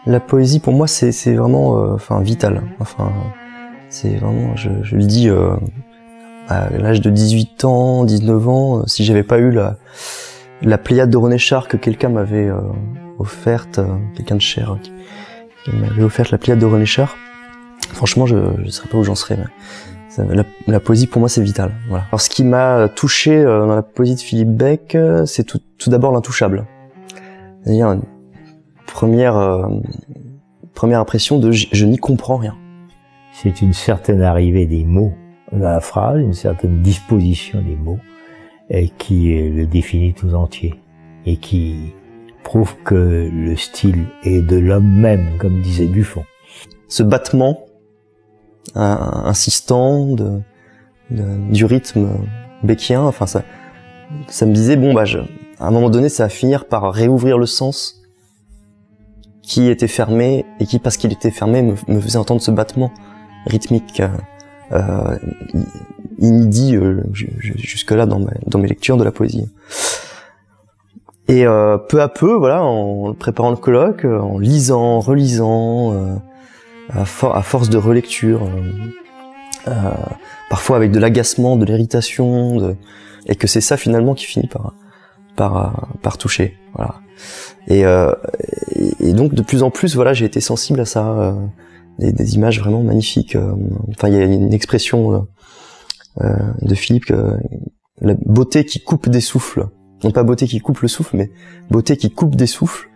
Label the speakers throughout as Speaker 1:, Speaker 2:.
Speaker 1: La poésie, pour moi, c'est vraiment vital. Enfin, c'est vraiment, je le dis, à l'âge de 18 ans, 19 ans, si j'avais pas eu la Pléiade de René Char que quelqu'un m'avait offerte, quelqu'un de cher qui m'avait offert la Pléiade de René Char, franchement, je serais pas où j'en serais. La poésie, pour moi, c'est vital. Voilà. Alors, ce qui m'a touché dans la poésie de Philippe Beck, c'est tout d'abord l'intouchable. C'est-à-dire une première impression de je n'y comprends rien.
Speaker 2: C'est une certaine arrivée des mots dans la phrase, une certaine disposition des mots qui le définit tout entier et qui prouve que le style est de l'homme même, comme disait Buffon.
Speaker 1: Ce battement insistant du rythme beckien, enfin ça me disait bon à un moment donné ça va finir par réouvrir le sens qui était fermé et qui parce qu'il était fermé me faisait entendre ce battement rythmique inédit jusque là dans mes lectures de la poésie. Et peu à peu, voilà, en préparant le colloque, en lisant, relisant, à force de relecture, parfois avec de l'agacement, de l'irritation, et que c'est ça finalement qui finit par toucher. Voilà. Et donc de plus en plus, voilà, j'ai été sensible à ça, des images vraiment magnifiques. Enfin, il y a une expression de Philippe, la beauté qui coupe des souffles. Non pas beauté qui coupe le souffle, mais beauté qui coupe des souffles.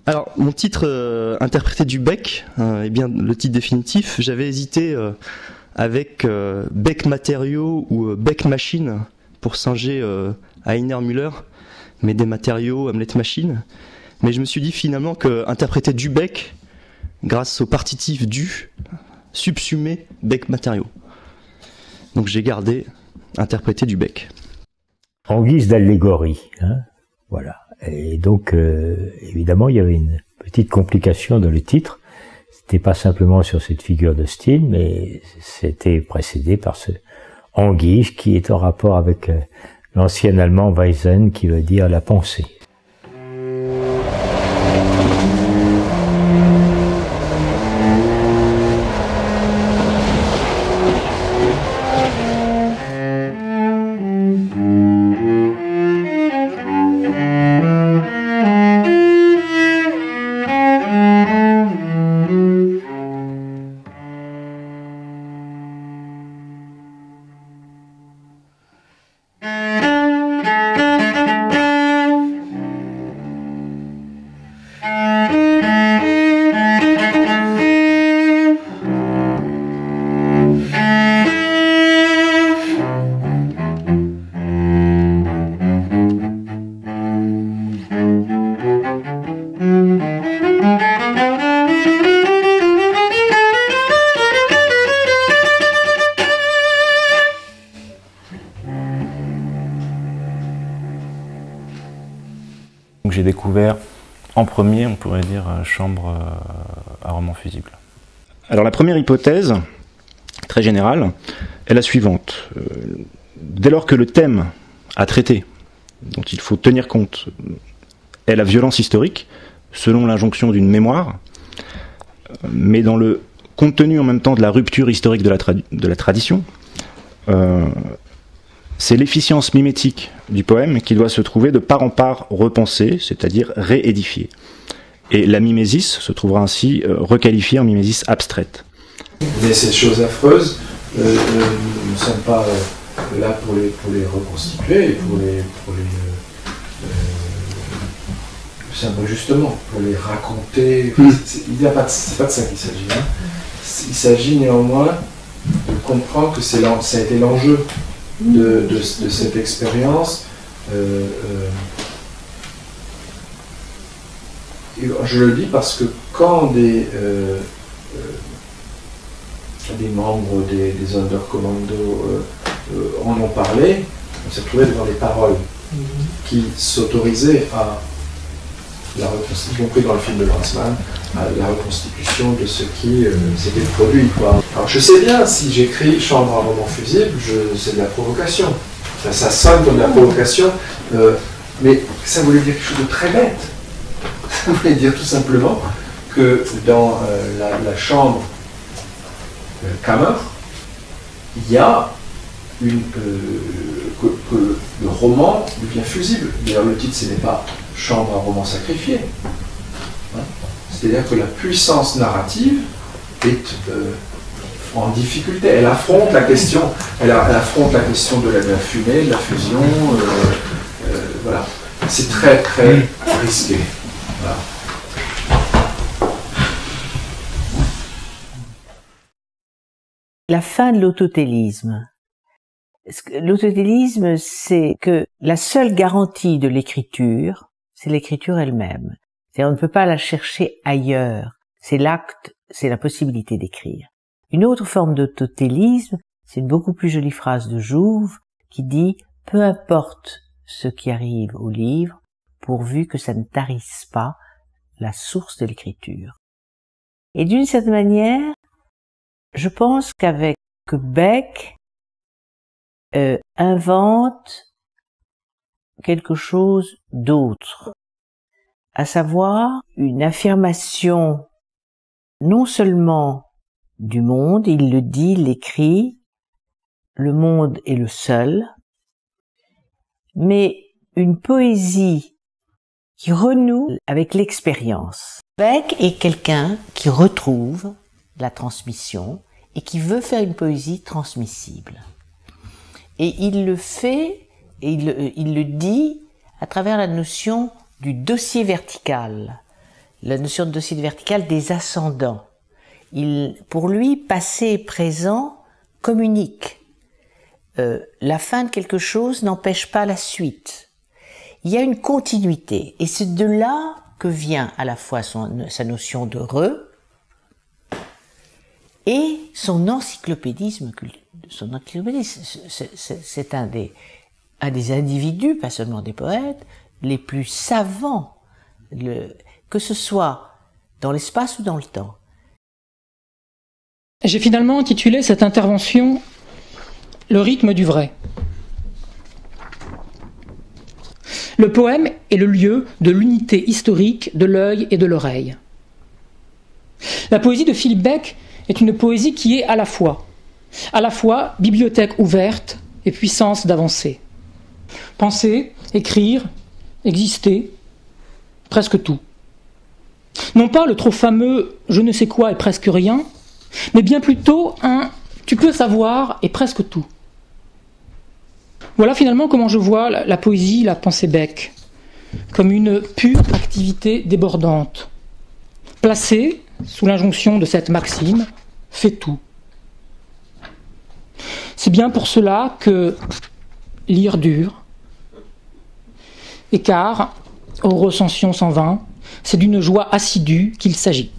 Speaker 1: Alors, mon titre interprété du Beck, eh bien le titre définitif, j'avais hésité avec Beck matériaux ou Beck machine pour singer Heiner Müller, mais des matériaux, Hamlet machine. Mais je me suis dit finalement que interpréter du Beck, grâce au partitif du, subsumer Beck matériaux. Donc j'ai gardé interpréter du Beck.
Speaker 2: En guise d'allégorie, hein, voilà. Et donc, évidemment, il y avait une petite complication dans le titre. C'était pas simplement sur cette figure de style, mais c'était précédé par ce en guise qui est en rapport avec l'ancien allemand Weisen, qui veut dire la pensée.
Speaker 3: J'ai découvert en premier, on pourrait dire, Chambre à roman fusible.
Speaker 4: Alors la première hypothèse, très générale, est la suivante. Dès lors que le thème à traiter, dont il faut tenir compte, est la violence historique, selon l'injonction d'une mémoire, mais dans le compte tenu en même temps de la rupture historique de la tradition, c'est l'efficience mimétique du poème qui doit se trouver de part en part repensée, c'est-à-dire réédifiée. Et la mimésis se trouvera ainsi requalifiée en mimésis abstraite.
Speaker 5: Mais cette chose affreuse, nous ne sommes pas là pour les reconstituer, justement, pour les raconter. C'est pas de ça qu'il s'agit. Hein. Il s'agit néanmoins de comprendre que ça a été l'enjeu de cette expérience. Je le dis parce que quand des membres des Sonderkommando en ont parlé, on s'est trouvé devant des paroles qui s'autorisaient à la reconstitution, y compris dans le film de Grassmann, à la reconstitution de ce qui s'était produit, quoi. Alors je sais bien, si j'écris Chambre à roman fusible, c'est de la provocation. Enfin, ça sonne comme de la provocation. Mais ça voulait dire quelque chose de très bête. Ça voulait dire tout simplement que dans la chambre Kammer, il y a que le roman devient fusible. D'ailleurs, le titre, ce n'est pas « Chambre à roman sacrifié ». Hein, c'est-à-dire que la puissance narrative est en difficulté. Elle affronte la question, elle affronte la question de la fumée, de la fusion. Voilà. C'est très, très risqué. Voilà.
Speaker 6: La fin de l'autotélisme. L'autotélisme, c'est que la seule garantie de l'écriture, c'est l'écriture elle-même. C'est-à-dire, on ne peut pas la chercher ailleurs. C'est l'acte, c'est la possibilité d'écrire. Une autre forme d'autotélisme, c'est une beaucoup plus jolie phrase de Jouve qui dit « Peu importe ce qui arrive au livre, pourvu que ça ne tarisse pas la source de l'écriture. » Et d'une certaine manière, je pense qu'avec Beck, invente quelque chose d'autre, à savoir une affirmation non seulement du monde, il le dit, il l'écrit, le monde est le seul, mais une poésie qui renoue avec l'expérience. Beck est quelqu'un qui retrouve la transmission et qui veut faire une poésie transmissible. Et il le fait, et il le dit à travers la notion du dossier vertical, la notion de dossier vertical des ascendants. Pour lui, passé et présent communiquent. La fin de quelque chose n'empêche pas la suite. Il y a une continuité, et c'est de là que vient à la fois sa notion de et son encyclopédisme. C'est un des individus, pas seulement des poètes, les plus savants, que ce soit dans l'espace ou dans le temps.
Speaker 7: J'ai finalement intitulé cette intervention « Le rythme du vrai ». Le poème est le lieu de l'unité historique de l'œil et de l'oreille. La poésie de Philippe Beck est une poésie qui est à la fois bibliothèque ouverte et puissance d'avancer. Penser, écrire, exister, presque tout. Non pas le trop fameux « je ne sais quoi et presque rien », mais bien plutôt un « tu peux savoir et presque tout ». Voilà finalement comment je vois la poésie, la pensée Beck, comme une pure activité débordante, placée sous l'injonction de cette maxime « fais tout ». C'est bien pour cela que lire dure, et car, aux recensions 120, c'est d'une joie assidue qu'il s'agit.